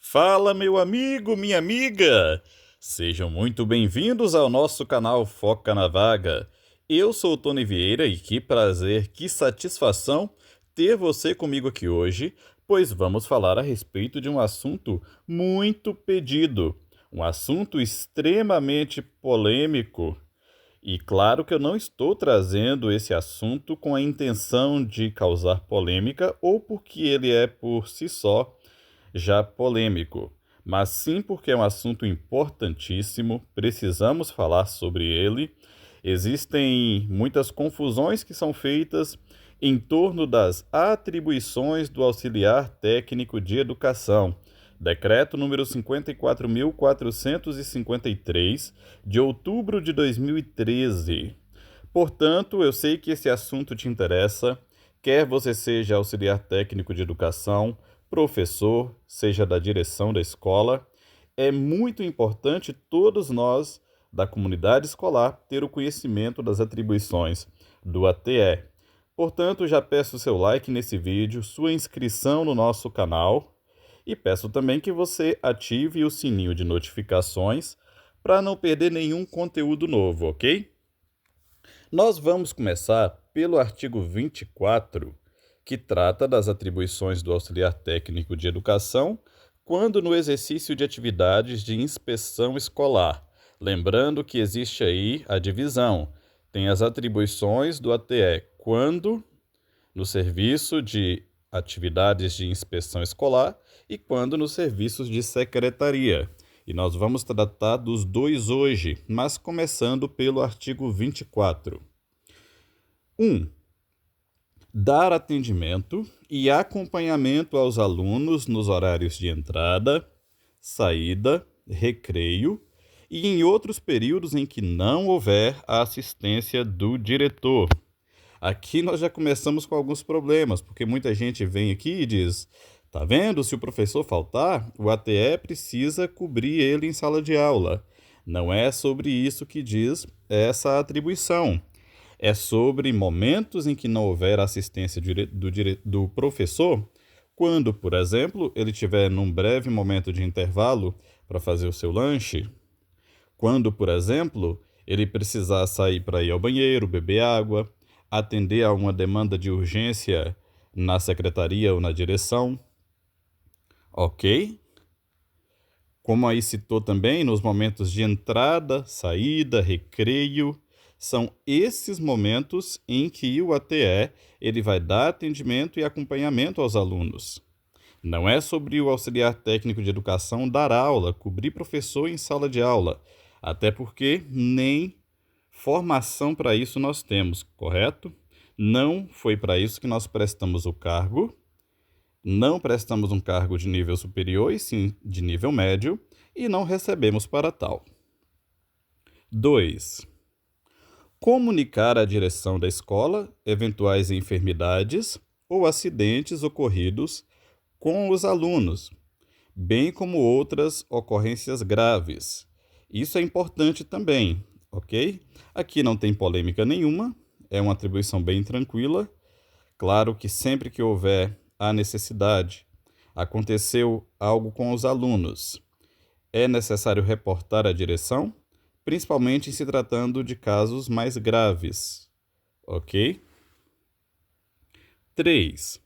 Fala, meu amigo, minha amiga! Sejam muito bem-vindos ao nosso canal Foca na Vaga. Eu sou o Tony Vieira e que prazer, que satisfação ter você comigo aqui hoje, pois vamos falar a respeito de um assunto muito pedido, um assunto extremamente polêmico. E claro que eu não estou trazendo esse assunto com a intenção de causar polêmica ou porque ele é por si só já polêmico, mas sim porque é um assunto importantíssimo, precisamos falar sobre ele. Existem muitas confusões que são feitas em torno das atribuições do auxiliar técnico de educação. Decreto número 54.453, de outubro de 2013. Portanto, eu sei que esse assunto te interessa, quer você seja auxiliar técnico de educação, professor, seja da direção da escola, é muito importante todos nós da comunidade escolar ter o conhecimento das atribuições do ATE. Portanto, já peço seu like nesse vídeo, sua inscrição no nosso canal e peço também que você ative o sininho de notificações para não perder nenhum conteúdo novo, ok? Nós vamos começar pelo artigo 24, que trata das atribuições do auxiliar técnico de educação quando no exercício de atividades de inspeção escolar. Lembrando que existe aí a divisão. Tem as atribuições do ATE quando no serviço de atividades de inspeção escolar e quando nos serviços de secretaria. E nós vamos tratar dos dois hoje, mas começando pelo artigo 24. 1. Dar atendimento e acompanhamento aos alunos nos horários de entrada, saída, recreio e em outros períodos em que não houver a assistência do diretor. Aqui nós já começamos com alguns problemas, porque muita gente vem aqui e diz: tá vendo? Se o professor faltar, o ATE precisa cobrir ele em sala de aula. Não é sobre isso que diz essa atribuição. É sobre momentos em que não houver assistência do professor, quando, por exemplo, ele tiver num breve momento de intervalo para fazer o seu lanche, quando, por exemplo, ele precisar sair para ir ao banheiro, beber água, atender a uma demanda de urgência na secretaria ou na direção, ok? Como aí citou também, nos momentos de entrada, saída, recreio, são esses momentos em que o ATE ele vai dar atendimento e acompanhamento aos alunos. Não é sobre o auxiliar técnico de educação dar aula, cobrir professor em sala de aula, até porque nem formação para isso nós temos, correto? Não foi para isso que nós prestamos o cargo, não prestamos um cargo de nível superior e sim de nível médio e não recebemos para tal. 2. Comunicar à direção da escola eventuais enfermidades ou acidentes ocorridos com os alunos, bem como outras ocorrências graves. Isso é importante também, ok? Aqui não tem polêmica nenhuma, é uma atribuição bem tranquila. Claro que sempre que houver a necessidade, aconteceu algo com os alunos, é necessário reportar à direção, principalmente em se tratando de casos mais graves, ok? 3.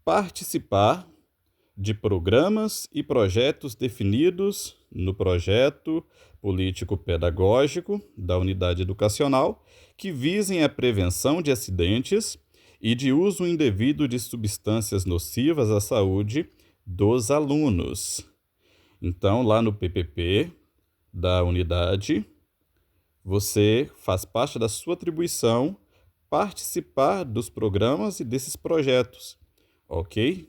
Participar de programas e projetos definidos no projeto político-pedagógico da unidade educacional que visem a prevenção de acidentes e de uso indevido de substâncias nocivas à saúde dos alunos. Então, lá no PPP da unidade, você faz parte da sua atribuição participar dos programas e desses projetos, ok?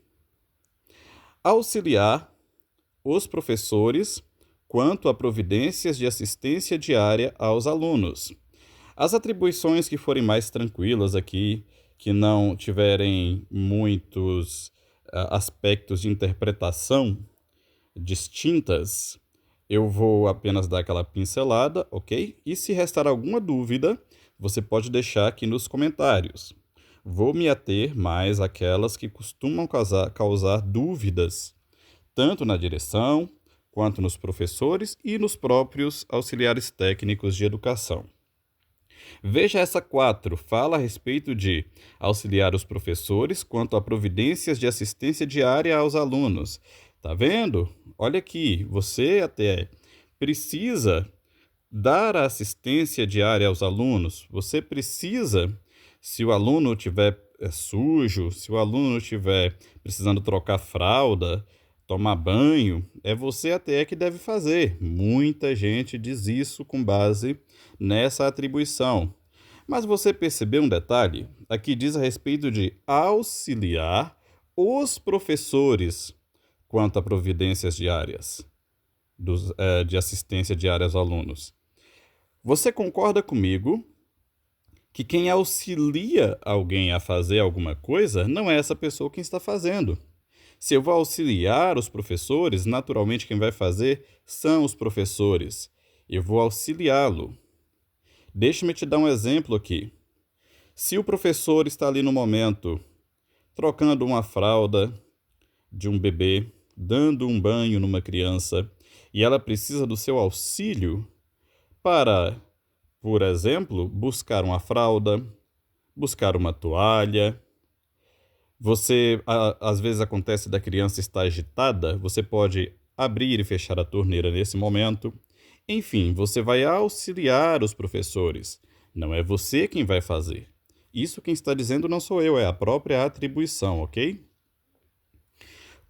Auxiliar os professores quanto a providências de assistência diária aos alunos. As atribuições que forem mais tranquilas aqui, que não tiverem muitos aspectos de interpretação distintas, eu vou apenas dar aquela pincelada, ok? E se restar alguma dúvida, você pode deixar aqui nos comentários. Vou me ater mais àquelas que costumam causar dúvidas, tanto na direção, quanto nos professores e nos próprios auxiliares técnicos de educação. Veja essa 4, fala a respeito de auxiliar os professores quanto a providências de assistência diária aos alunos. Tá vendo? Olha aqui, você até precisa dar a assistência diária aos alunos. Você precisa, se o aluno estiver sujo, se o aluno estiver precisando trocar fralda, tomar banho, é você até que deve fazer. Muita gente diz isso com base nessa atribuição. Mas você percebeu um detalhe? Aqui diz a respeito de auxiliar os professores quanto a providências diárias de assistência diária aos alunos. Você concorda comigo que quem auxilia alguém a fazer alguma coisa não é essa pessoa quem está fazendo? Se eu vou auxiliar os professores, naturalmente quem vai fazer são os professores. Eu vou auxiliá-lo. Deixa-me te dar um exemplo aqui. Se o professor está ali no momento trocando uma fralda de um bebê, dando um banho numa criança, e ela precisa do seu auxílio para, por exemplo, buscar uma fralda, buscar uma toalha. Às vezes acontece da criança estar agitada, você pode abrir e fechar a torneira nesse momento. Enfim, você vai auxiliar os professores. Não é você quem vai fazer. Isso quem está dizendo não sou eu, é a própria atribuição, ok?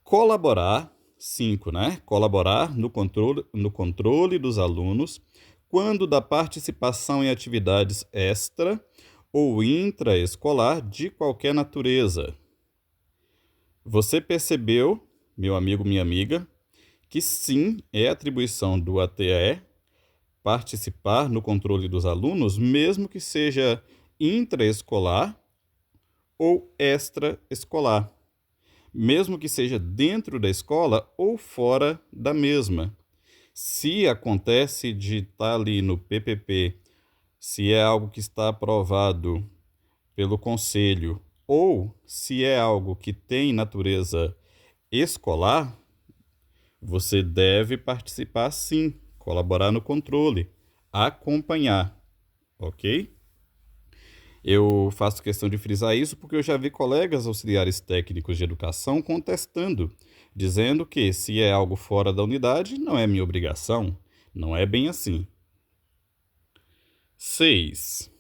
Colaborar, 5, né? Colaborar no controle dos alunos quando da participação em atividades extra ou intraescolar de qualquer natureza. Você percebeu, meu amigo, minha amiga, que sim, é atribuição do ATE participar no controle dos alunos, mesmo que seja intraescolar ou extraescolar, mesmo que seja dentro da escola ou fora da mesma. Se acontece de estar ali no PPP, se é algo que está aprovado pelo conselho ou se é algo que tem natureza escolar, você deve participar sim, colaborar no controle, acompanhar, ok? Eu faço questão de frisar isso porque eu já vi colegas auxiliares técnicos de educação contestando, dizendo que se é algo fora da unidade, não é minha obrigação. Não é bem assim. 6.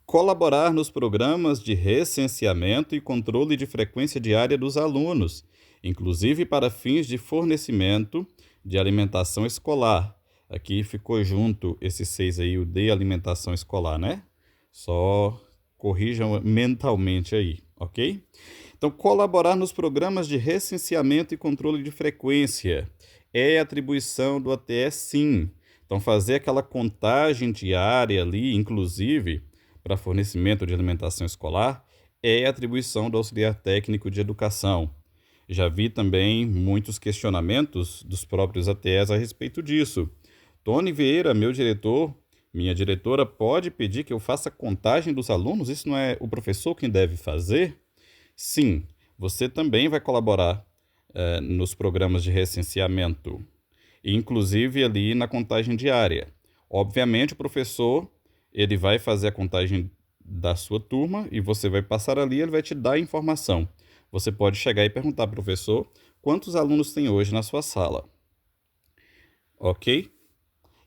Colaborar nos programas de recenseamento e controle de frequência diária dos alunos, inclusive para fins de fornecimento de alimentação escolar. Aqui ficou junto esse 6 aí, o de alimentação escolar, né? Só corrijam mentalmente aí, ok? Então, colaborar nos programas de recenseamento e controle de frequência é atribuição do ATE, sim. Então, fazer aquela contagem diária ali, inclusive, para fornecimento de alimentação escolar, é atribuição do auxiliar técnico de educação. Já vi também muitos questionamentos dos próprios ATEs a respeito disso. Tony Vieira, meu diretor, minha diretora, pode pedir que eu faça contagem dos alunos? Isso não é o professor quem deve fazer? Sim, você também vai colaborar nos programas de recenseamento, inclusive ali na contagem diária. Obviamente, o professor ele vai fazer a contagem da sua turma e você vai passar ali, ele vai te dar a informação. Você pode chegar e perguntar, professor, quantos alunos tem hoje na sua sala? Ok?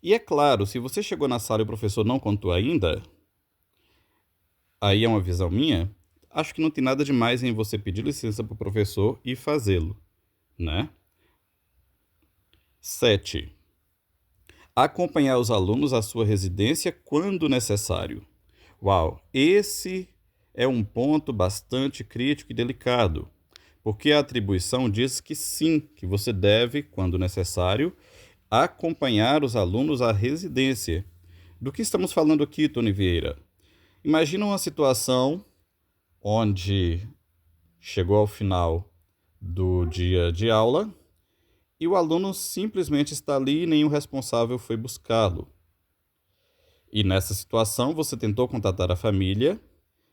E é claro, se você chegou na sala e o professor não contou ainda, aí é uma visão minha, acho que não tem nada demais em você pedir licença para o professor e fazê-lo, né? 7. Acompanhar os alunos à sua residência quando necessário. Uau, esse é um ponto bastante crítico e delicado, porque a atribuição diz que sim, que você deve, quando necessário, acompanhar os alunos à residência. Do que estamos falando aqui, Tony Vieira? Imagina uma situação onde chegou ao final do dia de aula e o aluno simplesmente está ali e nenhum responsável foi buscá-lo. E nessa situação você tentou contatar a família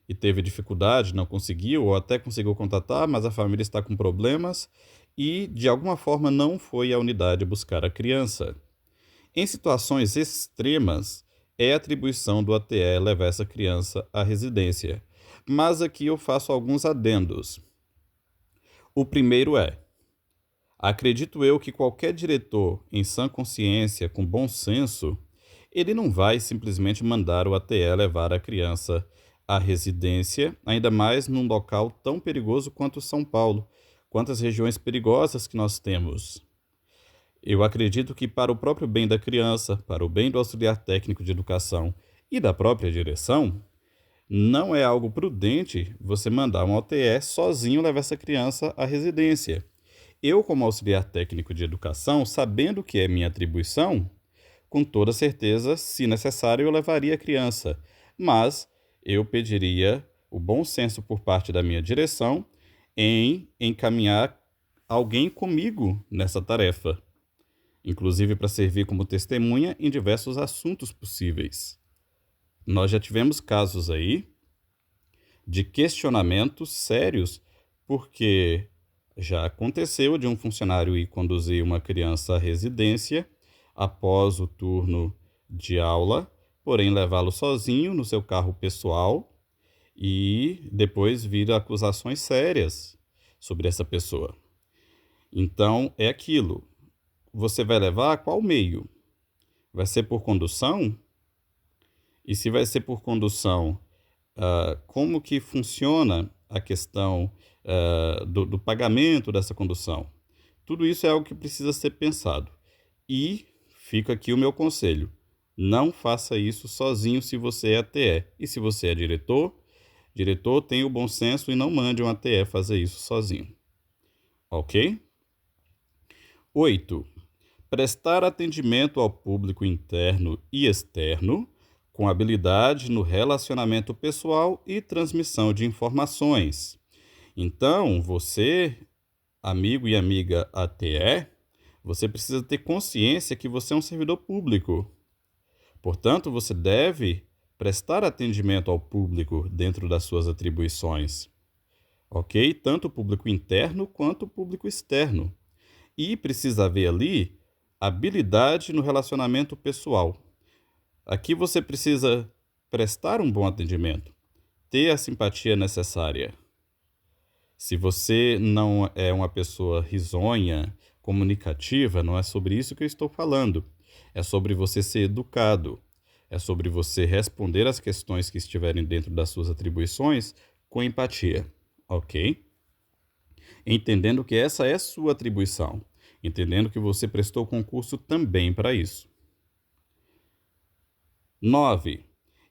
e teve dificuldade, não conseguiu, ou até conseguiu contatar, mas a família está com problemas e, de alguma forma, não foi à unidade buscar a criança. Em situações extremas, é atribuição do ATE levar essa criança à residência. Mas aqui eu faço alguns adendos. O primeiro é: acredito eu que qualquer diretor em sã consciência, com bom senso, ele não vai simplesmente mandar o ATE levar a criança à residência, ainda mais num local tão perigoso quanto São Paulo. Quantas regiões perigosas que nós temos. Eu acredito que para o próprio bem da criança, para o bem do auxiliar técnico de educação e da própria direção, não é algo prudente você mandar um ATE sozinho levar essa criança à residência. Eu, como auxiliar técnico de educação, sabendo que é minha atribuição, com toda certeza, se necessário, eu levaria a criança, mas eu pediria o bom senso por parte da minha direção em encaminhar alguém comigo nessa tarefa, inclusive para servir como testemunha em diversos assuntos possíveis. Nós já tivemos casos aí de questionamentos sérios, porque já aconteceu de um funcionário ir conduzir uma criança à residência após o turno de aula, porém levá-lo sozinho no seu carro pessoal e depois vir acusações sérias sobre essa pessoa. Então, é aquilo. Você vai levar qual meio? Vai ser por condução? E se vai ser por condução, como que funciona a questão do pagamento dessa condução? Tudo isso é algo que precisa ser pensado. E fica aqui o meu conselho. Não faça isso sozinho se você é ATE. E se você é diretor, tenha o bom senso e não mande um ATE fazer isso sozinho. Ok? 8. Prestar atendimento ao público interno e externo com habilidade no relacionamento pessoal e transmissão de informações. Então, você, amigo e amiga ATE, você precisa ter consciência que você é um servidor público. Portanto, você deve prestar atendimento ao público dentro das suas atribuições. Ok? Tanto o público interno quanto o público externo. E precisa haver ali habilidade no relacionamento pessoal. Aqui você precisa prestar um bom atendimento, ter a simpatia necessária. Se você não é uma pessoa risonha, comunicativa, não é sobre isso que eu estou falando. É sobre você ser educado. É sobre você responder às questões que estiverem dentro das suas atribuições com empatia, ok? Entendendo que essa é sua atribuição. Entendendo que você prestou concurso também para isso. 9.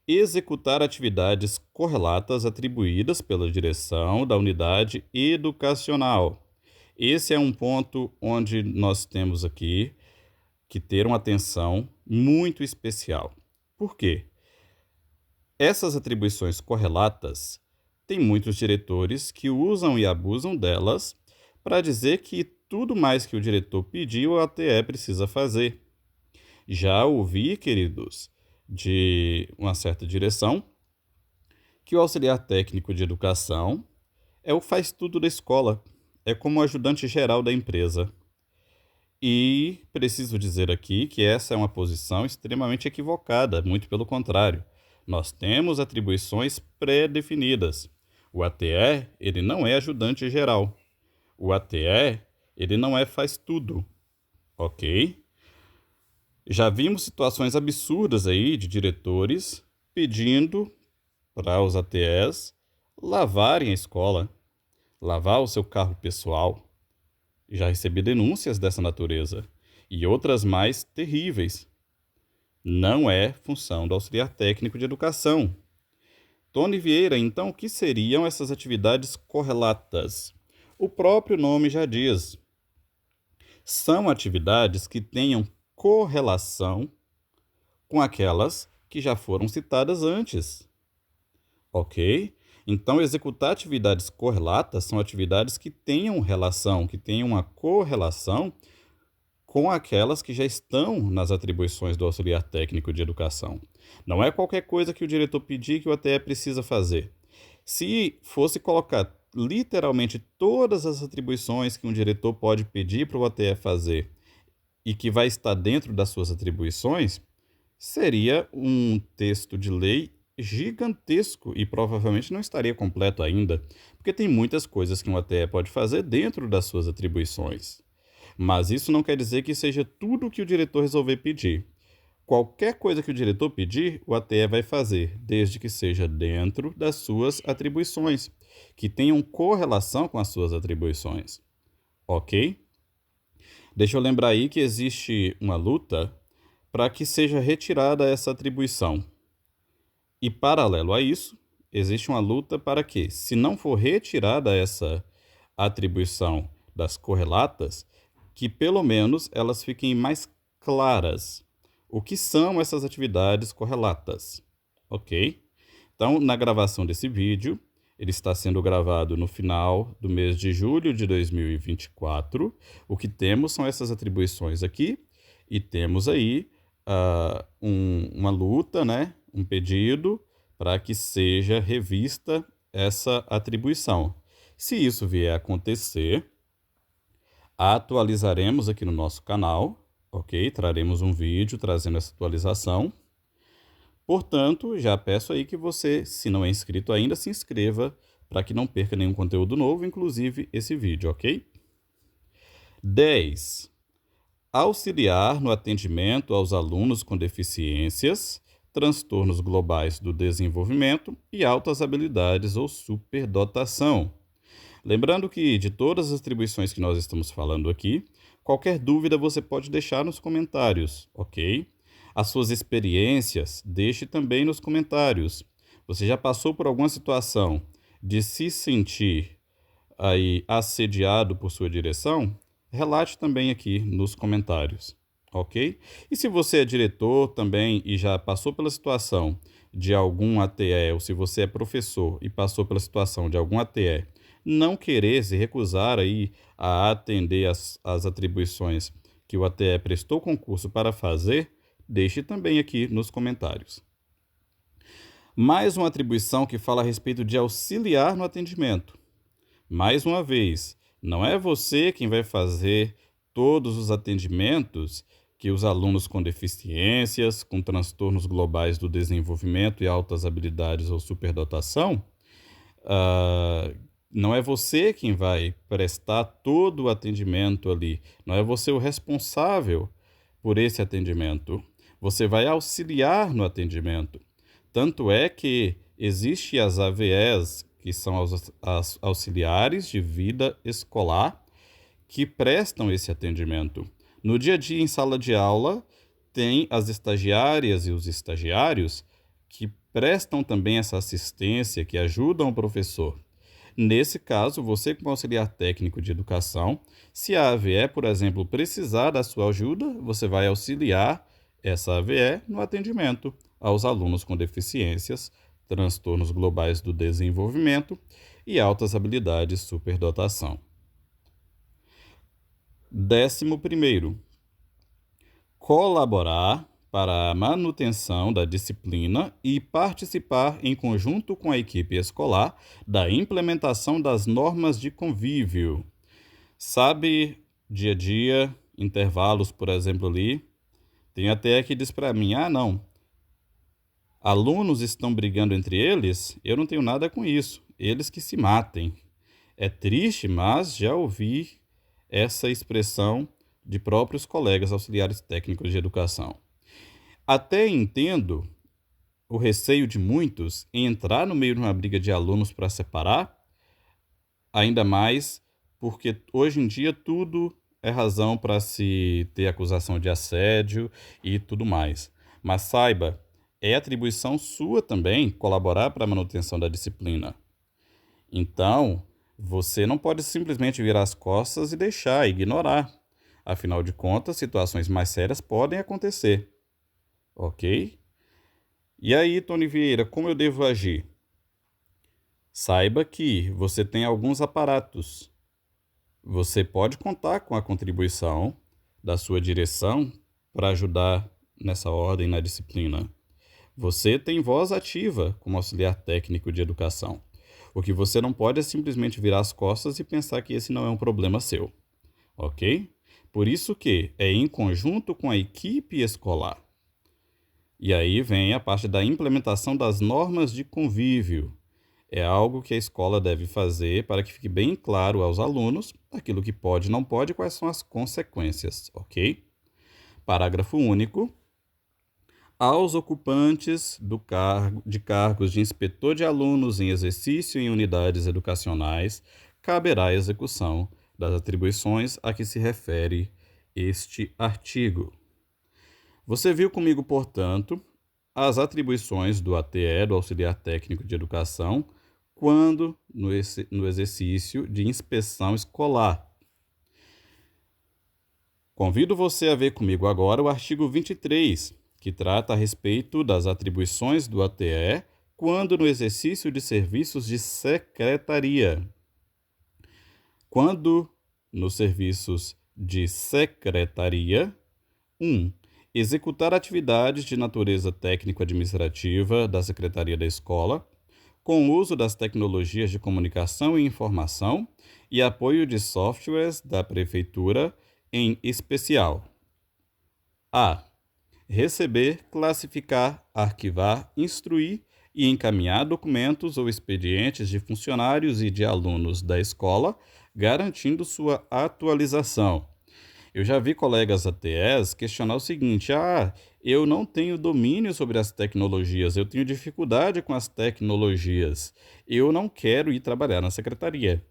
Executar atividades correlatas atribuídas pela direção da unidade educacional. Esse é um ponto onde nós temos aqui que ter uma atenção muito especial. Por quê? Essas atribuições correlatas, tem muitos diretores que usam e abusam delas para dizer que tudo mais que o diretor pediu, a ATE precisa fazer. Já ouvi, queridos, de uma certa direção, que o auxiliar técnico de educação é o faz-tudo da escola, é como o ajudante geral da empresa. E preciso dizer aqui que essa é uma posição extremamente equivocada, muito pelo contrário. Nós temos atribuições pré-definidas. O ATE, ele não é ajudante geral. O ATE, ele não é faz-tudo, ok? Já vimos situações absurdas aí de diretores pedindo para os ATEs lavarem a escola, lavar o seu carro pessoal. Já recebi denúncias dessa natureza e outras mais terríveis. Não é função do auxiliar técnico de educação. Tony Vieira, então, o que seriam essas atividades correlatas? O próprio nome já diz. São atividades que tenham correlação com aquelas que já foram citadas antes. Ok? Então, executar atividades correlatas são atividades que tenham relação, que tenham uma correlação com aquelas que já estão nas atribuições do auxiliar técnico de educação. Não é qualquer coisa que o diretor pedir que o ATE precisa fazer. Se fosse colocar literalmente todas as atribuições que um diretor pode pedir para o ATE fazer e que vai estar dentro das suas atribuições, seria um texto de lei gigantesco e provavelmente não estaria completo ainda, porque tem muitas coisas que um ATE pode fazer dentro das suas atribuições. Mas isso não quer dizer que seja tudo o que o diretor resolver pedir. Qualquer coisa que o diretor pedir, o ATE vai fazer, desde que seja dentro das suas atribuições, que tenham correlação com as suas atribuições. Ok? Deixa eu lembrar aí que existe uma luta para que seja retirada essa atribuição. E, paralelo a isso, existe uma luta para que, se não for retirada essa atribuição das correlatas, que pelo menos elas fiquem mais claras. O que são essas atividades correlatas? Ok? Então, na gravação desse vídeo, ele está sendo gravado no final do mês de julho de 2024. O que temos são essas atribuições aqui e temos aí uma luta, né? Um pedido para que seja revista essa atribuição. Se isso vier a acontecer, atualizaremos aqui no nosso canal, ok? Traremos um vídeo trazendo essa atualização. Portanto, já peço aí que você, se não é inscrito ainda, se inscreva para que não perca nenhum conteúdo novo, inclusive esse vídeo, ok? 10. Auxiliar no atendimento aos alunos com deficiências, transtornos globais do desenvolvimento e altas habilidades ou superdotação. Lembrando que, de todas as atribuições que nós estamos falando aqui, qualquer dúvida você pode deixar nos comentários, ok? As suas experiências, deixe também nos comentários. Você já passou por alguma situação de se sentir aí assediado por sua direção? Relate também aqui nos comentários, ok? E se você é diretor também e já passou pela situação de algum ATE, ou se você é professor e passou pela situação de algum ATE, não querer se recusar aí a atender as atribuições que o ATE prestou concurso para fazer, deixe também aqui nos comentários. Mais uma atribuição que fala a respeito de auxiliar no atendimento. Mais uma vez, não é você quem vai fazer todos os atendimentos que os alunos com deficiências, com transtornos globais do desenvolvimento e altas habilidades ou superdotação, não é você quem vai prestar todo o atendimento ali. Não é você o responsável por esse atendimento. Você vai auxiliar no atendimento. Tanto é que existem as AVEs, que são as auxiliares de vida escolar, que prestam esse atendimento. No dia a dia, em sala de aula, tem as estagiárias e os estagiários que prestam também essa assistência, que ajudam o professor. Nesse caso, você como auxiliar técnico de educação, se a AVE, por exemplo, precisar da sua ajuda, você vai auxiliar essa AVE no atendimento aos alunos com deficiências, transtornos globais do desenvolvimento e altas habilidades superdotação. 11º, colaborar para a manutenção da disciplina e participar em conjunto com a equipe escolar da implementação das normas de convívio. Sabe, dia a dia, intervalos, por exemplo, ali, tem até que diz para mim, não, alunos estão brigando entre eles, eu não tenho nada com isso, eles que se matem. É triste, mas já ouvi essa expressão de próprios colegas auxiliares técnicos de educação. Até entendo o receio de muitos em entrar no meio de uma briga de alunos para separar, ainda mais porque hoje em dia tudo é razão para se ter acusação de assédio e tudo mais. Mas saiba, é atribuição sua também colaborar para a manutenção da disciplina. Então, você não pode simplesmente virar as costas e deixar, ignorar. Afinal de contas, situações mais sérias podem acontecer. Ok? E aí, Tony Vieira, como eu devo agir? Saiba que você tem alguns aparatos. Você pode contar com a contribuição da sua direção para ajudar nessa ordem na disciplina. Você tem voz ativa como auxiliar técnico de educação. O que você não pode é simplesmente virar as costas e pensar que esse não é um problema seu, ok? Por isso que é em conjunto com a equipe escolar. E aí vem a parte da implementação das normas de convívio. É algo que a escola deve fazer para que fique bem claro aos alunos aquilo que pode e não pode e quais são as consequências, ok? Parágrafo único. Aos ocupantes de cargos de inspetor de alunos em exercício em unidades educacionais, caberá a execução das atribuições a que se refere este artigo. Você viu comigo, portanto, as atribuições do ATE, do Auxiliar Técnico de Educação, quando no exercício de inspeção escolar. Convido você a ver comigo agora o artigo 23, que trata a respeito das atribuições do ATE quando no exercício de serviços de secretaria. Quando nos serviços de secretaria, 1. Executar atividades de natureza técnico-administrativa da Secretaria da Escola, com o uso das tecnologias de comunicação e informação e apoio de softwares da Prefeitura, em especial. A. Receber, classificar, arquivar, instruir e encaminhar documentos ou expedientes de funcionários e de alunos da escola, garantindo sua atualização. Eu já vi colegas ATEs questionar o seguinte: eu não tenho domínio sobre as tecnologias, eu tenho dificuldade com as tecnologias, eu não quero ir trabalhar na secretaria.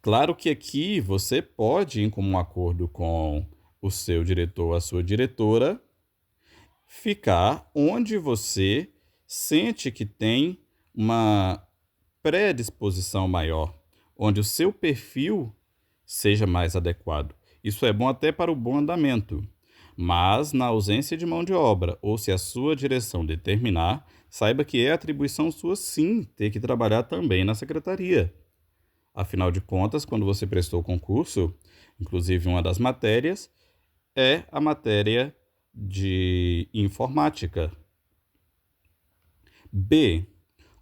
Claro que aqui você pode, em comum acordo com o seu diretor ou a sua diretora, ficar onde você sente que tem uma predisposição maior, onde o seu perfil seja mais adequado. Isso é bom até para o bom andamento. Mas, na ausência de mão de obra, ou se a sua direção determinar, saiba que é atribuição sua, sim, ter que trabalhar também na secretaria. Afinal de contas, quando você prestou o concurso, inclusive uma das matérias, é a matéria de informática. B.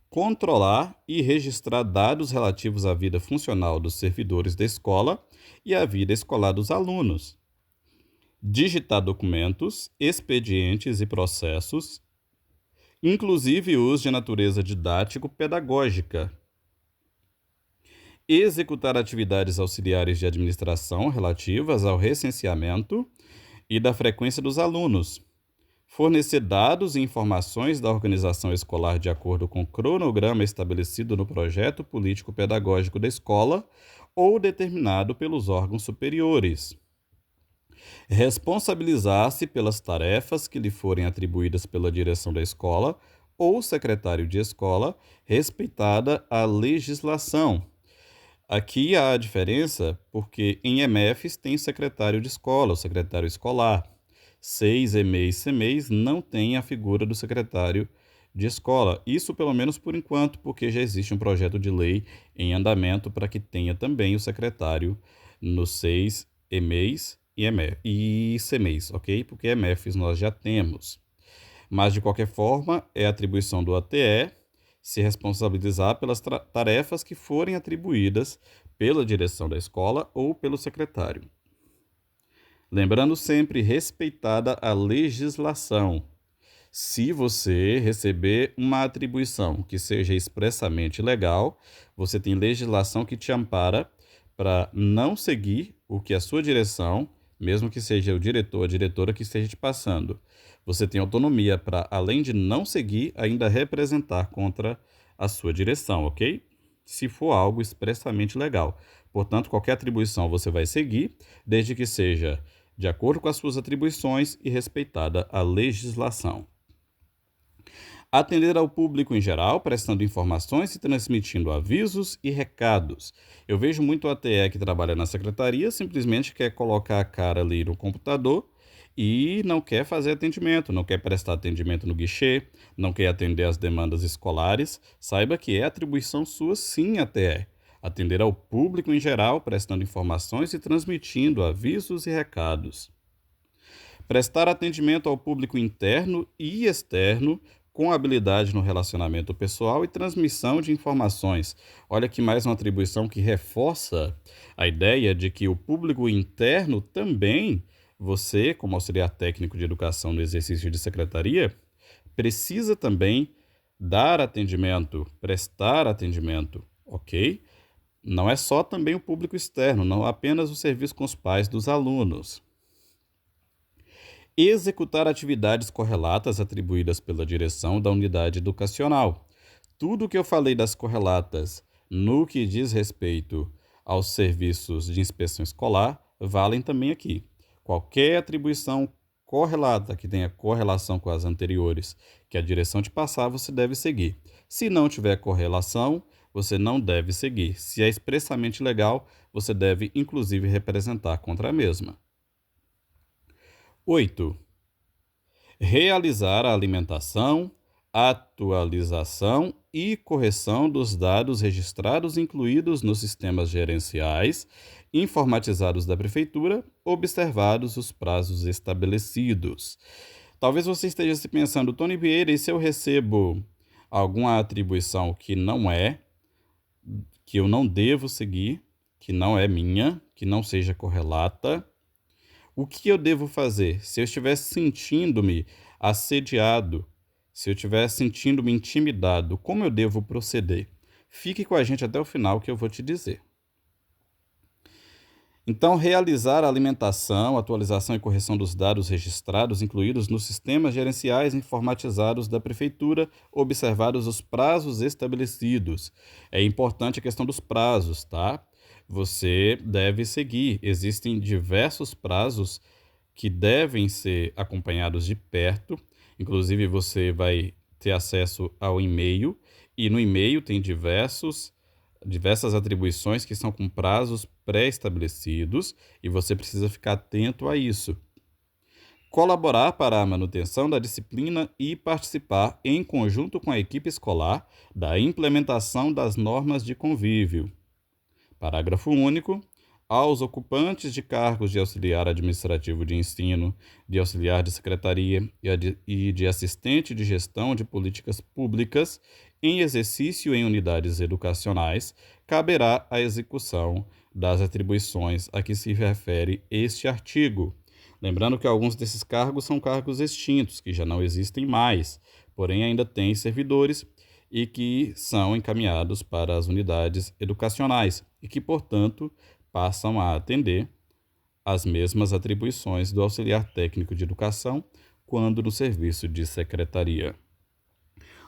Controlar e registrar dados relativos à vida funcional dos servidores da escola e à vida escolar dos alunos. Digitar documentos, expedientes e processos, inclusive os de natureza didático-pedagógica. Executar atividades auxiliares de administração relativas ao recenseamento e da frequência dos alunos. Fornecer dados e informações da organização escolar de acordo com o cronograma estabelecido no projeto político-pedagógico da escola ou determinado pelos órgãos superiores. Responsabilizar-se pelas tarefas que lhe forem atribuídas pela direção da escola ou secretário de escola, respeitada a legislação. Aqui há a diferença porque em EMEFs tem secretário de escola, o secretário escolar. 6 EMEIs, CMEIs não tem a figura do secretário de escola. Isso pelo menos por enquanto, porque já existe um projeto de lei em andamento para que tenha também o secretário nos 6 EMEIs e CMEIs, ok? Porque EMEFs nós já temos. Mas, de qualquer forma, é atribuição do ATE se responsabilizar pelas tarefas que forem atribuídas pela direção da escola ou pelo secretário. Lembrando sempre, respeitada a legislação. Se você receber uma atribuição que seja expressamente legal, você tem legislação que te ampara para não seguir o que a sua direção, mesmo que seja o diretor ou a diretora que esteja te passando, você tem autonomia para, além de não seguir, ainda representar contra a sua direção, ok? Se for algo expressamente legal. Portanto, qualquer atribuição você vai seguir, desde que seja de acordo com as suas atribuições e respeitada a legislação. Atender ao público em geral, prestando informações e transmitindo avisos e recados. Eu vejo muito ATE que trabalha na secretaria, simplesmente quer colocar a cara ali no computador e não quer fazer atendimento, não quer prestar atendimento no guichê, não quer atender às demandas escolares. Saiba que é atribuição sua, sim, ATE. Atender ao público em geral, prestando informações e transmitindo avisos e recados. Prestar atendimento ao público interno e externo, com habilidade no relacionamento pessoal e transmissão de informações. Olha que mais uma atribuição que reforça a ideia de que o público interno também, você, como auxiliar técnico de educação no exercício de secretaria, precisa também dar atendimento, prestar atendimento, ok? Não é só também o público externo, não apenas o serviço com os pais dos alunos. Executar atividades correlatas atribuídas pela direção da unidade educacional. Tudo o que eu falei das correlatas no que diz respeito aos serviços de inspeção escolar valem também aqui. Qualquer atribuição correlata que tenha correlação com as anteriores que a direção te passar, você deve seguir. Se não tiver correlação, você não deve seguir. Se é expressamente legal, você deve inclusive representar contra a mesma. 8. Realizar a alimentação, atualização e correção dos dados registrados incluídos nos sistemas gerenciais informatizados da Prefeitura, observados os prazos estabelecidos. Talvez você esteja se pensando, Tony Vieira, e se eu recebo alguma atribuição que eu não devo seguir, que não é minha, que não seja correlata, o que eu devo fazer? Se eu estiver sentindo-me assediado, se eu estiver sentindo-me intimidado, como eu devo proceder? Fique com a gente até o final que eu vou te dizer. Então, realizar a alimentação, atualização e correção dos dados registrados incluídos nos sistemas gerenciais informatizados da Prefeitura, observados os prazos estabelecidos. É importante a questão dos prazos, tá? Você deve seguir. Existem diversos prazos que devem ser acompanhados de perto. Inclusive, você vai ter acesso ao e-mail, e no e-mail tem diversas atribuições que são com prazos pré-estabelecidos, e você precisa ficar atento a isso. Colaborar para a manutenção da disciplina e participar, em conjunto com a equipe escolar, da implementação das normas de convívio. Parágrafo único. Aos ocupantes de cargos de auxiliar administrativo de ensino, de auxiliar de secretaria e de assistente de gestão de políticas públicas em exercício em unidades educacionais, caberá a execução das atribuições a que se refere este artigo. Lembrando que alguns desses cargos são cargos extintos, que já não existem mais, porém ainda têm servidores e que são encaminhados para as unidades educacionais e que, portanto, passam a atender as mesmas atribuições do auxiliar técnico de educação quando no serviço de secretaria.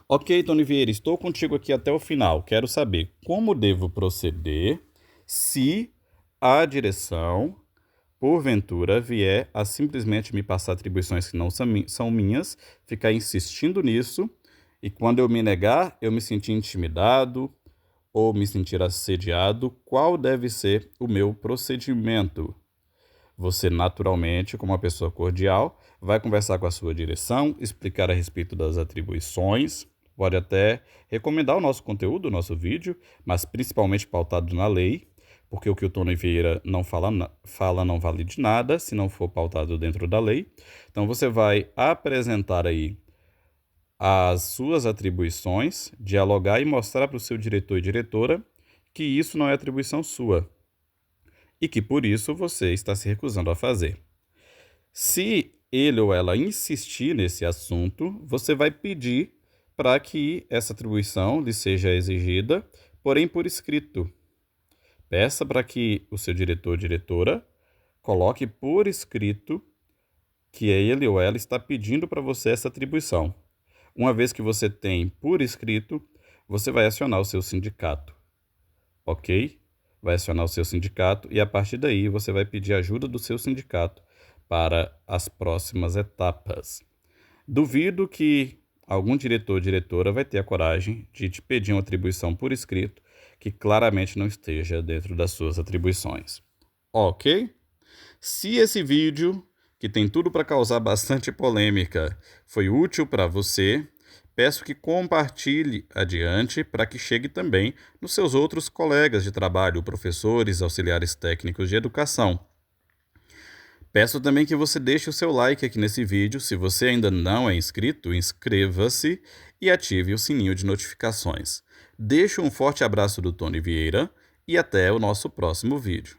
Ok, Tony Vieira, estou contigo aqui até o final. Quero saber como devo proceder se a direção, porventura, vier a simplesmente me passar atribuições que não são minhas, ficar insistindo nisso, e quando eu me negar, eu me sentir intimidado ou me sentir assediado, qual deve ser o meu procedimento? Você, naturalmente, como uma pessoa cordial, vai conversar com a sua direção, explicar a respeito das atribuições, pode até recomendar o nosso conteúdo, o nosso vídeo, mas principalmente pautado na lei, porque o que o Tony Vieira não fala não vale de nada se não for pautado dentro da lei. Então você vai apresentar aí as suas atribuições, dialogar e mostrar para o seu diretor e diretora que isso não é atribuição sua e que por isso você está se recusando a fazer. Se ele ou ela insistir nesse assunto, você vai pedir para que essa atribuição lhe seja exigida, porém por escrito. Peça para que o seu diretor ou diretora coloque por escrito que ele ou ela está pedindo para você essa atribuição. Uma vez que você tem por escrito, você vai acionar o seu sindicato, ok? Vai acionar o seu sindicato e a partir daí você vai pedir ajuda do seu sindicato para as próximas etapas. Duvido que algum diretor ou diretora vai ter a coragem de te pedir uma atribuição por escrito que claramente não esteja dentro das suas atribuições, ok? Se esse vídeo, que tem tudo para causar bastante polêmica, foi útil para você, peço que compartilhe adiante para que chegue também nos seus outros colegas de trabalho, professores, auxiliares técnicos de educação. Peço também que você deixe o seu like aqui nesse vídeo. Se você ainda não é inscrito, inscreva-se e ative o sininho de notificações. Deixo um forte abraço do Tony Vieira e até o nosso próximo vídeo.